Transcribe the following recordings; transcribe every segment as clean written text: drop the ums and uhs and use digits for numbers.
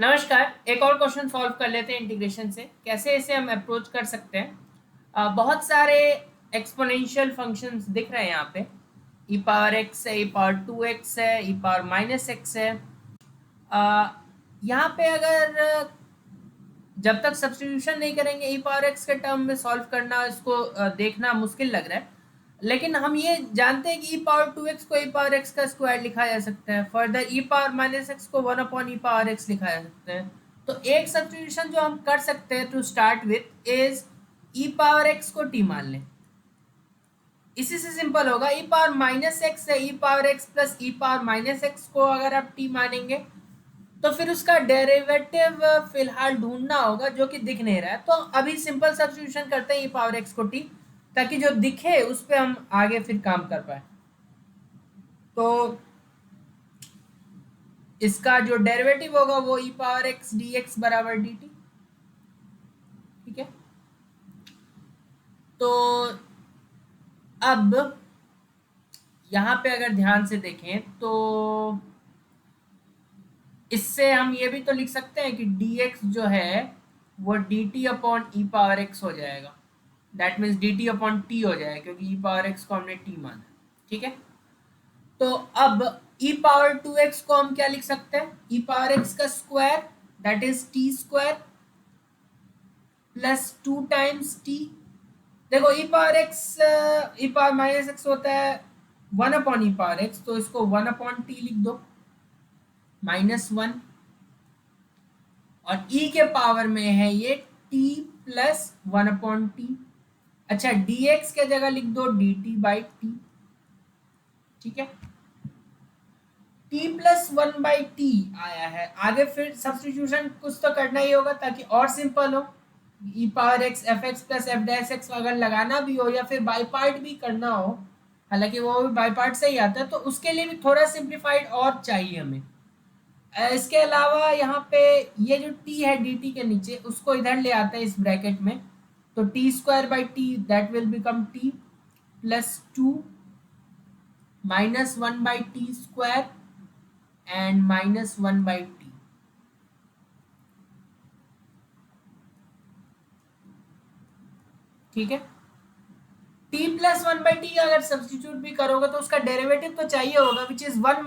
नमस्कार। एक और क्वेश्चन सॉल्व कर लेते हैं इंटीग्रेशन से। कैसे इसे हम अप्रोच कर सकते हैं। बहुत सारे एक्सपोनेंशियल फंक्शंस दिख रहे हैं यहाँ पे। ई पावर एक्स है, ई पावर 2x है, ई पावर माइनस एक्स है। यहाँ पे अगर जब तक सब्स्टिट्यूशन नहीं करेंगे ई पावर एक्स के टर्म में सॉल्व करना, इसको देखना मुश्किल लग रहा है। लेकिन हम ये जानते हैं कि ई पावर 2x को ई पावर एक्स का स्क्वायर लिखा जा सकता है। फर्दर ई पावर माइनस एक्स को 1 अपॉन ई पावर एक्स लिखा जा सकता है। तो एक सब्स्टिट्यूशन जो हम कर सकते हैं to start with is e power x को टी मान लें। इसी से सिंपल होगा। ई पावर माइनस एक्स है, ई पावर एक्स प्लस ई पावर माइनस एक्स को अगर आप टी मानेंगे तो फिर उसका डेरिवेटिव फिलहाल ढूंढना होगा, जो कि दिख नहीं रहा है। तो अभी सिंपल सब्स्टिट्यूशन करते हैं ई पावर एक्स को टी, ताकि जो दिखे उस पर हम आगे फिर काम कर पाए। तो इसका जो डेरिवेटिव होगा वो ई पावर एक्स डी एक्स बराबर डी टी। ठीक है। तो अब यहां पे अगर ध्यान से देखें तो इससे हम ये भी तो लिख सकते हैं कि dx जो है वो dt अपॉन ई पावर एक्स हो जाएगा। That means dt upon T हो जाएगा, क्योंकि ई पावर एक्स को हमने टी माना। ठीक है। तो अब ई पावर 2x को हम क्या लिख सकते हैं? ई पावर एक्स का square, that is T square plus 2 times T. देखो ई पावर एक्स ई पावर माइनस एक्स होता है 1 अपॉन ई पावर एक्स, तो इसको 1 अपॉन टी लिख दो -1। और e के पावर में है ये t प्लस 1 अपॉन टी। अच्छा, dx के जगह लिख दो dt बाई टी। ठीक है। t प्लस 1/t आया है। आगे फिर सब्स्टिट्यूशन कुछ तो करना ही होगा ताकि और सिंपल हो। E power x f x plus f dash x अगर लगाना भी हो या फिर बाई पार्ट भी करना हो, हालांकि वो भी बाई पार्ट से ही आता है, तो उसके लिए भी थोड़ा सिंप्लीफाइड और चाहिए हमें। इसके अलावा यहाँ पे ये जो t है dt के नीचे, उसको इधर ले आते हैं इस ब्रैकेट में। तो T square by T that will become t plus 2 -1/t square and -1/t। ठीक है। t प्लस 1/t अगर सब्सटीट्यूट भी करोगे तो उसका डेरिवेटिव तो चाहिए होगा, विच इज 1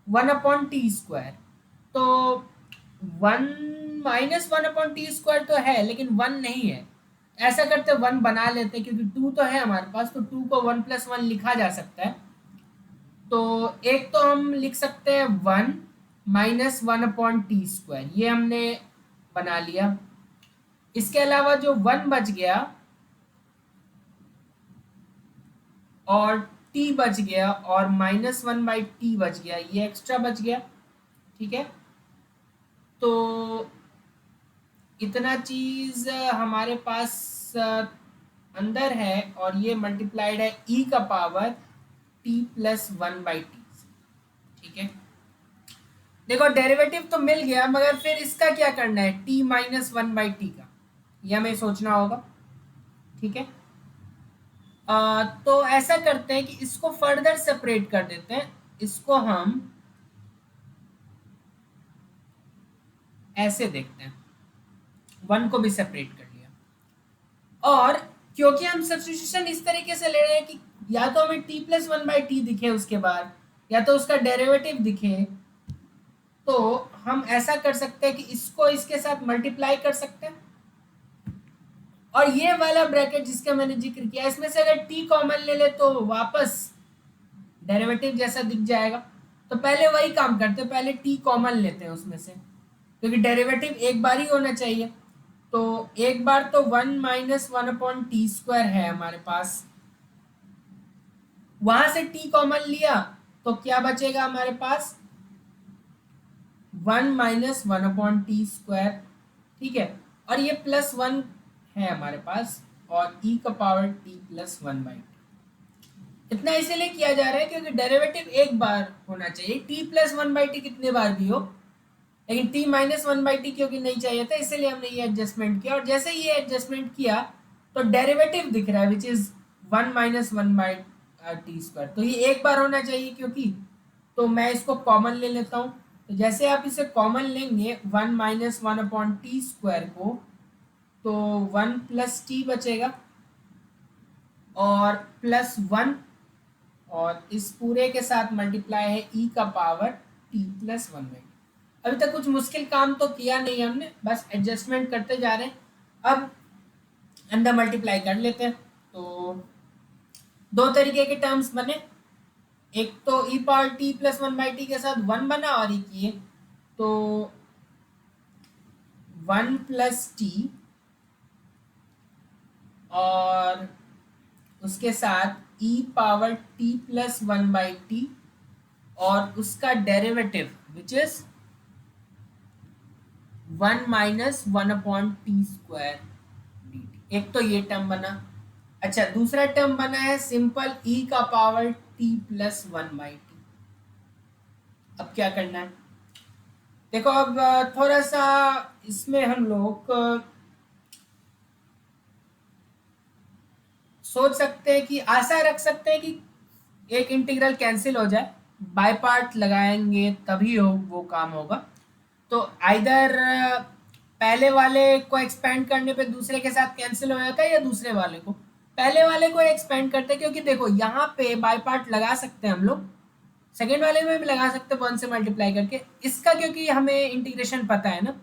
- 1/t स्क्वायर। तो 1 - 1/t स्क्वायर तो है, लेकिन 1 नहीं है। ऐसा करते 1 बना लेते, क्योंकि 2 तो है हमारे पास, तो 2 को 1 + 1 लिखा जा सकता है। तो एक तो हम लिख सकते हैं 1 - 1/t स्क्वायर, ये हमने बना लिया। इसके अलावा जो 1 बच गया और t बच गया और -1/t बच गया, ये एक्स्ट्रा बच गया। ठीक है। तो इतना चीज हमारे पास अंदर है, और ये मल्टीप्लाइड है e का पावर t प्लस 1/t। ठीक है। देखो डेरिवेटिव तो मिल गया, मगर फिर इसका क्या करना है t - 1/t का, यह हमें सोचना होगा। ठीक है। तो ऐसा करते हैं कि इसको फर्दर सेपरेट कर देते हैं। इसको हम ऐसे देखते हैं, 1 को भी सेपरेट कर लिया। और क्योंकि हम सब्स्टिट्यूशन इस तरीके से ले रहे हैं कि या तो हमें t प्लस 1/t दिखे उसके बाद, या तो उसका डेरिवेटिव दिखे, तो हम ऐसा कर सकते हैं कि इसको इसके साथ मल्टीप्लाई कर सकते हैं। और ये वाला ब्रैकेट जिसका मैंने जिक्र किया, इसमें से अगर t कॉमन ले ले तो वापस डेरिवेटिव जैसा दिख जाएगा। तो पहले वही काम करते हैं, पहले t कॉमन लेते हैं उसमें से, क्योंकि डेरिवेटिव एक बार ही होना चाहिए। तो एक बार तो 1 - 1/t स्क्वायर है हमारे पास, वहां से t कॉमन लिया तो क्या बचेगा हमारे पास 1 - 1/t स्क्वायर। ठीक है। और ये +1 है हमारे पास, और e का पावर t प्लस 1/t। इतना इसीलिए किया जा रहा है क्योंकि डेरिवेटिव एक बार होना चाहिए। t प्लस 1/t कितने बार भी हो, लेकिन t - 1/t क्योंकि नहीं चाहिए था, इसलिए हमने ये एडजस्टमेंट किया। और जैसे ये एडजस्टमेंट किया तो डेरिवेटिव दिख रहा है, विच इज 1 - 1/t स्क्वायर। तो ये एक बार होना चाहिए क्योंकि, तो मैं इसको कॉमन ले लेता हूँ। तो जैसे आप इसे कॉमन लेंगे 1 माइनस 1/t² को, तो 1 प्लस टी बचेगा और प्लस 1, और इस पूरे के साथ मल्टीप्लाई है e का पावर t प्लस 1/t। अभी तक कुछ मुश्किल काम तो किया नहीं हमने, बस एडजस्टमेंट करते जा रहे हैं। अब अंदर मल्टीप्लाई कर लेते हैं। तो दो तरीके के टर्म्स बने, एक तो e power t plus 1/t के साथ 1 बना, और एक ये, तो 1 प्लस टी और उसके साथ e power t plus 1/t और उसका derivative which is 1 minus 1/t² dt। एक तो ये टर्म बना। अच्छा, दूसरा टर्म बना है सिंपल e का पावर t प्लस 1/t। अब क्या करना है, देखो अब थोड़ा सा इसमें हम लोग सोच सकते हैं कि आशा रख सकते हैं कि एक इंटीग्रल कैंसिल हो जाए, बाय पार्ट लगाएंगे तभी वो काम होगा। तो आइदर पहले वाले को एक्सपेंड करने पे दूसरे के साथ कैंसिल हो जाता है, या दूसरे वाले को पहले वाले को एक्सपेंड करते हैं, क्योंकि देखो यहाँ पे बाय पार्ट लगा सकते हैं हम लोग, सेकेंड वाले में भी लगा सकते हैं 1 से मल्टीप्लाई करके इसका, क्योंकि हमें इंटीग्रेशन पता है ना,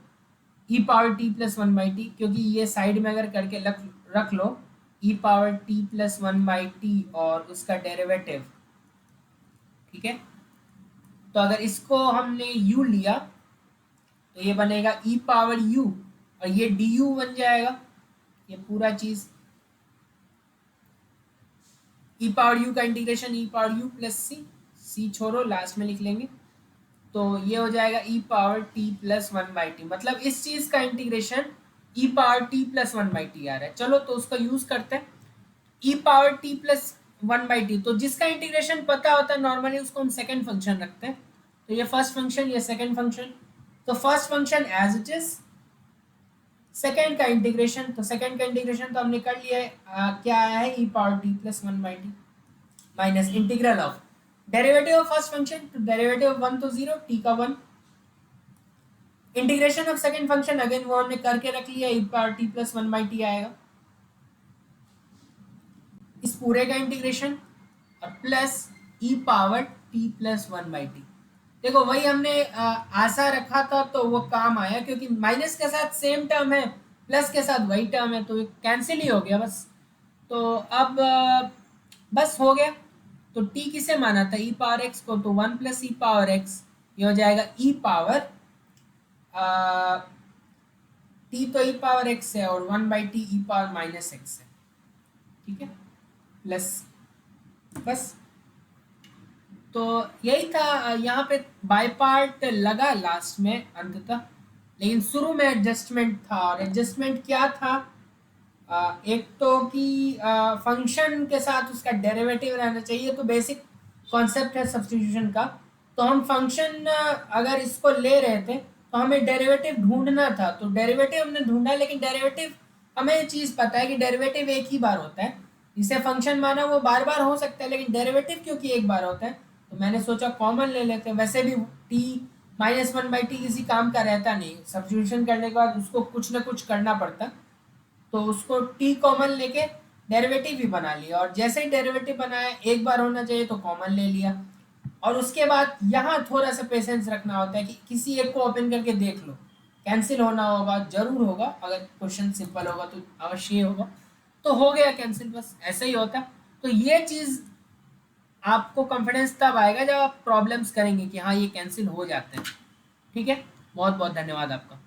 e power t plus 1/t, क्योंकि ये साइड में अगर करके रख लो e power t plus 1/t और उसका डेरिवेटिव, ठीक है। तो अगर इसको हमने u लिया तो ये बनेगा e पावर u, और ये du बन जाएगा, ये पूरा चीज e पावर u का integration e power u plus c छोड़ो लास्ट में लिख लेंगे, तो ये हो जाएगा e power t plus 1/t। मतलब इस चीज का integration e power t plus 1/t आ रहा है। चलो तो उसका यूज करते हैं, e power t plus 1/t। तो जिसका इंटीग्रेशन पता होता है नॉर्मली उसको हम सेकंड फंक्शन रखते हैं। तो ये फर्स्ट फंक्शन, ये सेकंड फंक्शन। तो first function as it is, second का इंटीग्रेशन, तो सेकंड का इंटीग्रेशन तो हमने कर लिया है, क्या आया है e power t plus 1/t minus integral of derivative of first function, तो डेरिवेटिव ऑफ 1 तो 0, t का 1, integration of second function again वो हमने करके रख लिया, e power t plus 1/t आएगा, इस पूरे का इंटीग्रेशन और plus e power t plus 1/t। देखो वही हमने आशा रखा था तो वो काम आया, क्योंकि माइनस के साथ सेम टर्म है, प्लस के साथ वही टर्म है, तो कैंसिल ही हो गया बस। तो अब बस हो गया। तो t किसे माना था, e पावर x को, तो 1 प्लस ई पावर एक्स, ये हो जाएगा e पावर t तो e पावर x है और 1/t e power minus x है, ठीक है, प्लस, बस। तो यही था, यहाँ पे बाय पार्ट लगा लास्ट में अंततः, लेकिन शुरू में एडजस्टमेंट था। और एडजस्टमेंट क्या था, एक तो कि फंक्शन के साथ उसका डेरिवेटिव रहना चाहिए, तो बेसिक कॉन्सेप्ट है सब्स्टिट्यूशन का। तो हम फंक्शन अगर इसको ले रहे थे तो हमें डेरिवेटिव ढूंढना था, तो डेरिवेटिव हमने ढूंढा, लेकिन डेरिवेटिव हमें ये चीज़ पता है कि डेरिवेटिव एक ही बार होता है, जिसे फंक्शन माना वो बार बार हो सकता है, लेकिन डेरिवेटिव क्योंकि एक बार होता है तो मैंने सोचा कॉमन ले लेते हैं। वैसे भी t माइनस 1/t किसी काम का रहता नहीं, सब्स्टिट्यूशन करने के बाद उसको कुछ ना कुछ करना पड़ता, तो उसको t कॉमन लेके डेरिवेटिव भी बना लिया, और जैसे ही डेरिवेटिव बनाया एक बार होना चाहिए तो कॉमन ले लिया। और उसके बाद यहाँ थोड़ा सा पेशेंस रखना होता है कि किसी एक को ओपन करके देख लो, कैंसिल होना होगा, जरूर होगा, अगर क्वेश्चन सिंपल होगा तो अवश्य होगा, तो हो गया कैंसिल, बस ऐसे ही होता। तो ये चीज़ आपको कॉन्फिडेंस तब आएगा जब आप प्रॉब्लम्स करेंगे कि हाँ ये कैंसिल हो जाते हैं, ठीक है। बहुत बहुत धन्यवाद आपका।